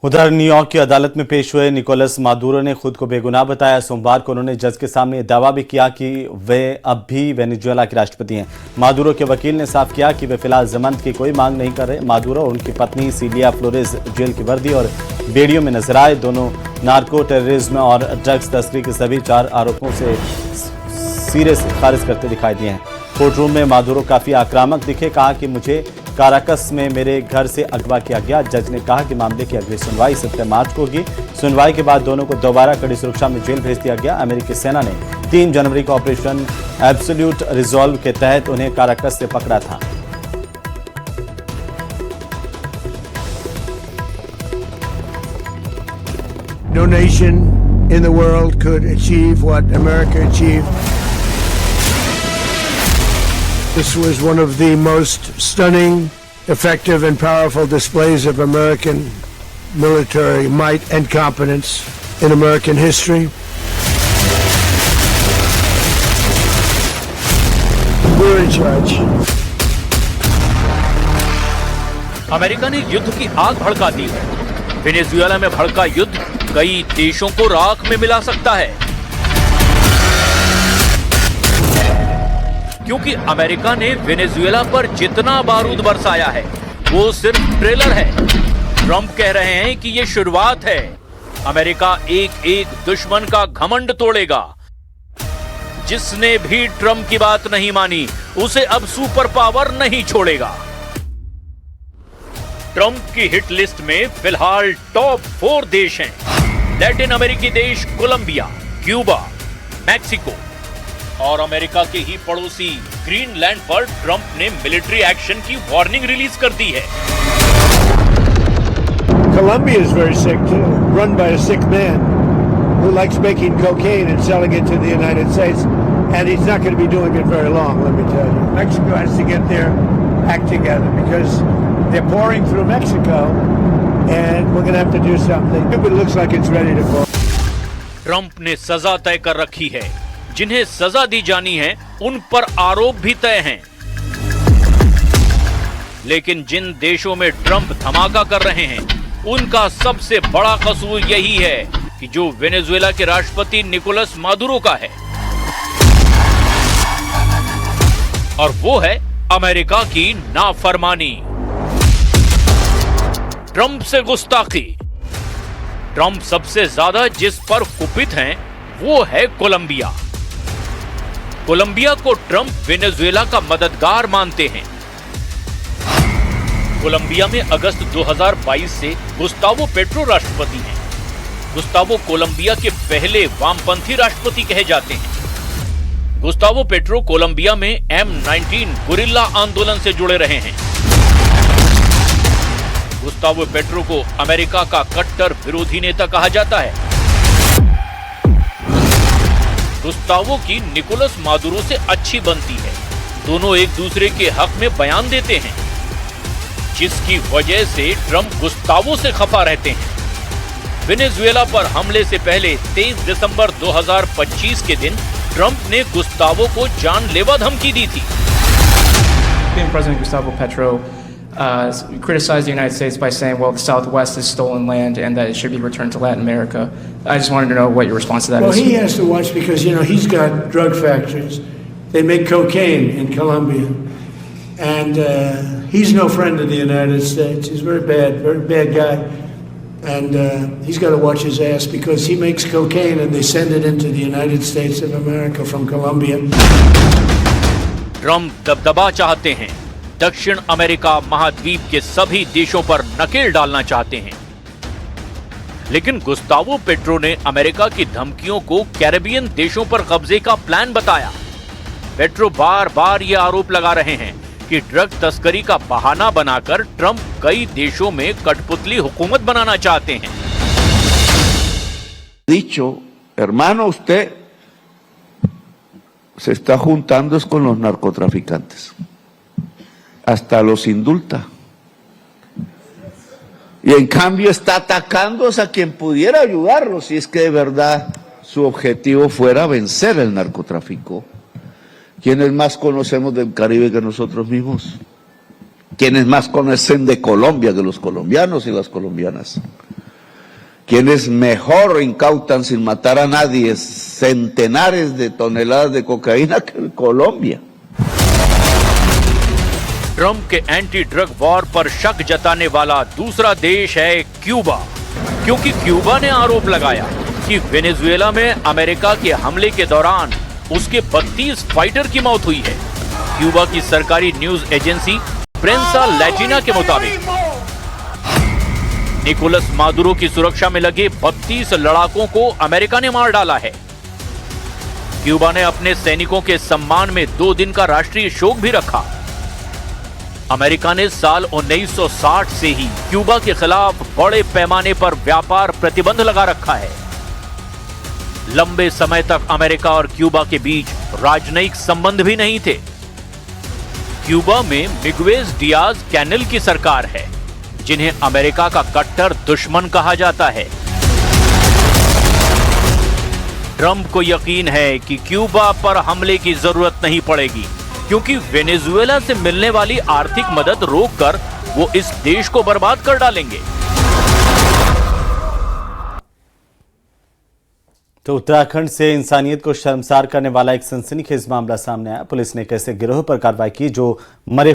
उधर न्यूयॉर्क की अदालत में पेश हुए निकोलस मादुरो ने खुद को बेगुनाह बताया। सोमवार को उन्होंने जज के सामने दावा भी किया कि वे अब भी वेनेजुएला के राष्ट्रपति हैं। मादुरो के वकील ने साफ किया कि वे फिलहाल जमानत की कोई मांग नहीं कर रहे। मादुरो और उनकी पत्नी सिलिया फ्लोरेज जेल की वर्दी और बेड़ियों में नजर आए। दोनों नार्को टेररिज्म और ड्रग्स तस्करी के सभी 4 आरोपों से सिरे से खारिज करते दिखाई दिए हैं। कोर्ट रूम में मादुरो काफी आक्रामक दिखे। कहा कि मुझे काराकस में मेरे घर से अगवा किया गया। जज ने कहा कि मामले की अगली सुनवाई 7 मार्च को होगी। सुनवाई के बाद दोनों को दोबारा कड़ी सुरक्षा में जेल भेज दिया गया। अमेरिकी सेना ने 3 जनवरी को ऑपरेशन एब्सोल्यूट रिजॉल्व के तहत उन्हें काराकस से पकड़ा था। No nation in the world could achieve what America achieved. This was one of the most stunning, effective, and powerful displays of American military might and competence in American history. We're in charge. America ने युद्ध की आग भड़का दी है। Venezuela में भड़का युद्ध कई देशों को राख में मिला सकता है, क्योंकि अमेरिका ने वेनेजुएला पर जितना बारूद बरसाया है वो सिर्फ ट्रेलर है। ट्रंप कह रहे हैं कि ये शुरुआत है। अमेरिका एक एक दुश्मन का घमंड तोड़ेगा। जिसने भी ट्रंप की बात नहीं मानी उसे अब सुपर पावर नहीं छोड़ेगा। ट्रंप की हिट लिस्ट में फिलहाल टॉप 4 देश हैं। लैटिन अमेरिकी देश कोलंबिया, क्यूबा, मैक्सिको और अमेरिका के ही पड़ोसी ग्रीनलैंड पर ट्रंप ने मिलिट्री एक्शन की वार्निंग रिलीज कर दी है। Colombia is very sick too, run by a sick man who likes making cocaine and selling it to the United States, and he's not going to be doing it very long, let me tell you. Mexico has to get their act together because they're pouring through Mexico, and we're going to have to do something. It looks like it's ready to go. Trump ने सजा तय कर रखी है। जिन्हें सजा दी जानी है उन पर आरोप भी तय हैं। लेकिन जिन देशों में ट्रंप धमाका कर रहे हैं उनका सबसे बड़ा कसूर यही है कि जो वेनेजुएला के राष्ट्रपति निकोलस मादुरो का है, और वो है अमेरिका की नाफरमानी, ट्रंप से गुस्ताखी। ट्रंप सबसे ज्यादा जिस पर कुपित हैं वो है कोलंबिया। कोलंबिया को ट्रंप वेनेजुएला का मददगार मानते हैं। कोलंबिया में अगस्त 2022 से गुस्तावो पेट्रो राष्ट्रपति हैं। गुस्तावो कोलंबिया के पहले वामपंथी राष्ट्रपति कहे जाते हैं। गुस्तावो पेट्रो कोलंबिया में M19 गुरिल्ला आंदोलन से जुड़े रहे हैं। गुस्तावो पेट्रो को अमेरिका का कट्टर विरोधी नेता कहा जाता है। गुस्तावो की निकोलस मादुरो से अच्छी बनती है। दोनों एक दूसरे के हक में बयान देते हैं, जिसकी वजह से ट्रंप गुस्तावो से खफा रहते हैं। वेनेजुएला पर हमले से पहले 23 दिसंबर 2025 के दिन ट्रंप ने गुस्तावो को जानलेवा धमकी दी थी। President Gustavo Petro criticized the United States by saying, well, the Southwest is stolen land and that it should be returned to Latin America. I just wanted to know what your response to that is. Well, he has to watch because, you know, he's got drug factories. They make cocaine in Colombia. And he's no friend of the United States. He's very bad guy. And he's got to watch his ass because he makes cocaine and they send it into the United States of America from Colombia. Trump दबदबा चाहते हैं। दक्षिण America महाद्वीप के सभी देशों पर नकेल डालना चाहते हैं। लेकिन गुस्तावो पेट्रो ने अमेरिका की धमकियों को कैरेबियन देशों पर कब्जे का प्लान बताया। पेट्रो बार बार ये आरोप लगा रहे हैं कि ड्रग तस्करी का बहाना बनाकर ट्रंप कई देशों में कठपुतली हुकूमत बनाना चाहते हैं। Dicho, hermano, usted se está juntando con los narcotraficantes. Hasta los indulta. Y en cambio está atacando a quien pudiera ayudarlo si es que de verdad su objetivo fuera vencer el narcotráfico. ¿Quiénes más conocemos del Caribe que nosotros mismos? ¿Quiénes más conocen de Colombia que los colombianos y las colombianas? quienes mejor incautan sin matar a nadie centenares de toneladas de cocaína que Colombia. Trump के anti drug war पर शक जताने वाला दूसरा देश है Cuba, क्योंकि Cuba ने आरोप लगाया कि वेनेजुएला में अमेरिका के हमले के दौरान उसके 32 फाइटर की मौत हुई है। क्यूबा की सरकारी न्यूज एजेंसी प्रेंसा लैटिना के मुताबिक निकोलस मादुरो की सुरक्षा में लगे 32 लड़ाकों को अमेरिका ने मार डाला है। क्यूबा ने अपने सैनिकों के सम्मान में 2 दिन का राष्ट्रीय शोक भी रखा। अमेरिका ने साल 1960 से ही क्यूबा के खिलाफ बड़े पैमाने पर व्यापार प्रतिबंध लगा रखा है। लंबे समय तक अमेरिका और क्यूबा के बीच राजनयिक संबंध भी नहीं थे। क्यूबा में मिगुएज डियाज कैनेल की सरकार है, जिन्हें अमेरिका का कट्टर दुश्मन कहा जाता है। ट्रंप को यकीन है कि क्यूबा पर हमले की जरूरत नहीं पड़ेगी, क्योंकि वेनेजुएला से मिलने वाली आर्थिक मदद रोककर वो इस देश को बर्बाद कर डालेंगे। तो उत्तराखंड से इंसानियत को शर्मसार करने वाला एक सनसनीखेज मामला सामने आया। पुलिस ने एक ऐसे गिरोह पर कार्रवाई की जो मरे